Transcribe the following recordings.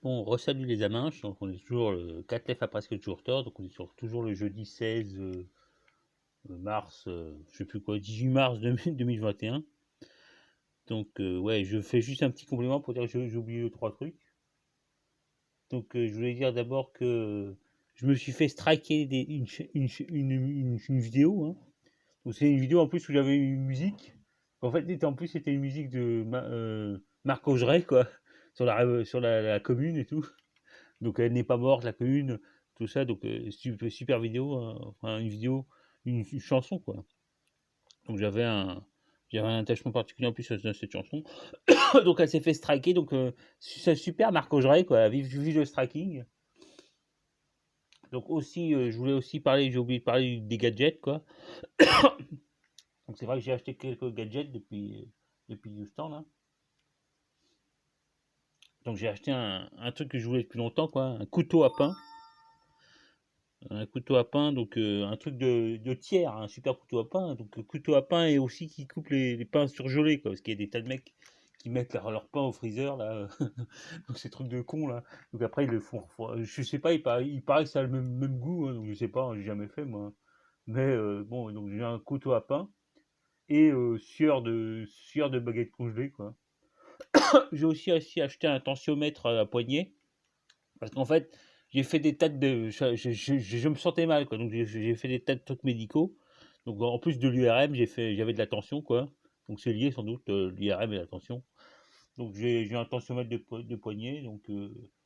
Bon, resalut les amins, donc on est toujours le 4 F à presque toujours tort, donc on est toujours le jeudi 16 mars, je sais plus quoi, 18 mars 2021. Donc ouais, je fais juste un petit complément pour dire que j'ai oublié 3 trucs. Donc je voulais dire d'abord que je me suis fait striker une vidéo. Hein. Donc c'est une vidéo en plus où j'avais une musique. En fait, en plus c'était une musique de Marc Augeret, quoi, sur la commune et tout. Donc elle n'est pas morte, la commune, tout ça. Donc super vidéo, hein, enfin une vidéo, une chanson, quoi. Donc j'avais un attachement particulier en plus à cette chanson. Donc elle s'est fait striker. Donc c'est super Marc Augeret, quoi. Vive le striking. Donc aussi, je voulais aussi parler, j'ai oublié de parler des gadgets, quoi. Donc c'est vrai que j'ai acheté quelques gadgets depuis ce temps là. Donc j'ai acheté un truc que je voulais depuis longtemps, quoi, un couteau à pain. Un couteau à pain, donc un truc de tiers, un super couteau à pain. Donc couteau à pain et aussi qui coupe les pains surgelés, quoi, parce qu'il y a des tas de mecs qui mettent leur pain au freezer là. Donc ces trucs de con là. Donc après ils le font. Je sais pas, il paraît que ça a le même goût, hein, donc je sais pas, j'ai jamais fait moi. Mais bon, donc j'ai un couteau à pain et sueur de baguette congelée, quoi. J'ai aussi acheté un tensiomètre à poignée. Parce qu'en fait, j'ai fait des tas de. Je me sentais mal, quoi. Donc, j'ai fait des tas de trucs médicaux. Donc, en plus de l'URM, j'avais de la tension, quoi. Donc, c'est lié sans doute, l'URM et la tension. Donc, j'ai un tensiomètre de poignet. Donc,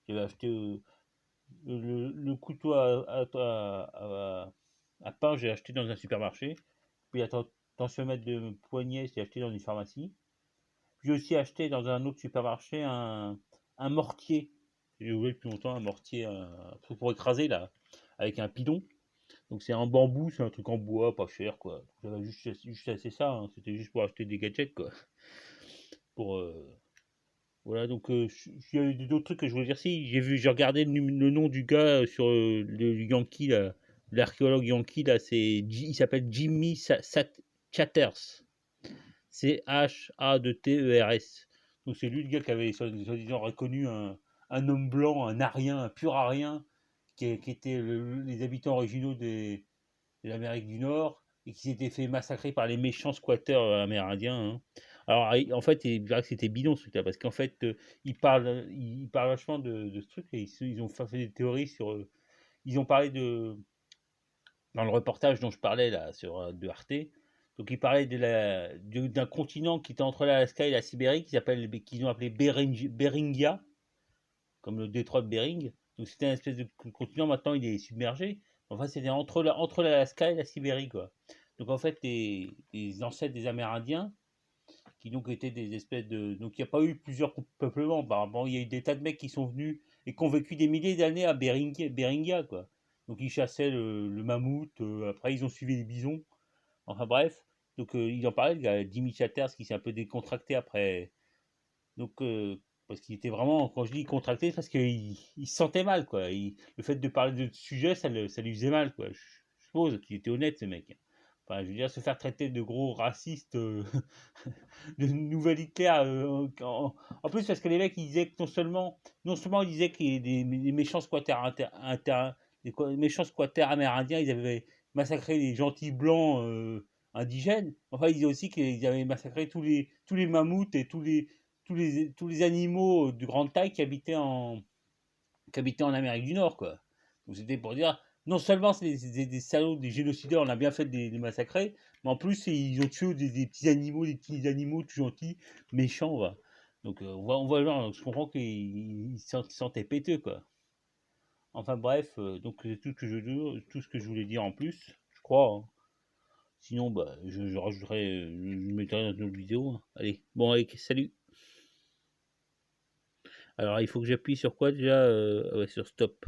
j'avais acheté le couteau à pain, j'ai acheté dans un supermarché. Puis, la tensiomètre de poignet, j'ai acheté dans une pharmacie. J'ai aussi acheté dans un autre supermarché un mortier. J'ai oublié depuis longtemps un mortier pour écraser là, avec un pilon. Donc c'est en bambou, c'est un truc en bois, pas cher, quoi. J'avais juste assez ça, hein. C'était juste pour acheter des gadgets, quoi. Pour voilà, donc il y a eu d'autres trucs que je voulais dire. Si j'ai regardé le nom du gars sur le Yankee là, l'archéologue Yankee là, il s'appelle Jimmy Chatters. Chatters. Donc c'est lui le gars qui avait soi-disant reconnu un homme blanc, un arien, un pur arien, qui était les habitants originaux de l'Amérique du Nord et qui s'était fait massacrer par les méchants squatteurs amérindiens. Hein. Alors en fait, il dirait que c'était bidon ce truc-là, parce qu'en fait, il parle vachement de ce truc et ils ont fait des théories sur. Ils ont parlé dans le reportage dont je parlais là sur de Arte. Donc il parlait d'un continent qui était entre l'Alaska et la Sibérie qu'ils ont appelé Beringia, comme le détroit de Bering. Donc c'était un espèce de continent. Maintenant il est submergé. Enfin c'était entre l'Alaska et la Sibérie, quoi. Donc en fait les ancêtres des Amérindiens qui donc étaient des espèces de. Donc il n'y a pas eu plusieurs peuplements. Bon, il y a eu des tas de mecs qui sont venus et qui ont vécu des milliers d'années à Beringia, quoi. Donc ils chassaient le mammouth, après ils ont suivi les bisons. Enfin bref, donc il en parlait, le gars, Jimmy Chatters, qui s'est un peu décontracté après. Donc, parce qu'il était vraiment, quand je dis contracté, c'est parce qu'il se sentait mal, quoi. Le fait de parler de ce sujet, ça lui faisait mal, quoi. Je suppose qu'il était honnête, ce mec. Enfin, je veux dire, se faire traiter de gros raciste, de nouvel Hitler. En plus, parce que les mecs, ils disaient que non seulement ils disaient qu'il y a des méchants squatters méchants squatters amérindiens, ils avaient massacré les gentils blancs indigènes. Enfin, ils disaient aussi qu'ils avaient massacré tous les mammouths et tous les animaux de grande taille qui habitaient en Amérique du Nord, quoi. Donc c'était pour dire, non seulement c'est des salauds, des génocideurs, on a bien fait de les massacrer, mais en plus ils ont tué des petits animaux tout gentils, méchants, va. Donc on voit genre, je comprends qu'ils se sentaient péteux, quoi. Enfin bref, donc c'est tout ce que je voulais dire en plus, je crois. Hein. Sinon, bah, je rajouterai, je mettrai dans une autre vidéo. Hein. Allez, bon, allez, salut. Alors, il faut que j'appuie sur quoi déjà ouais, sur stop.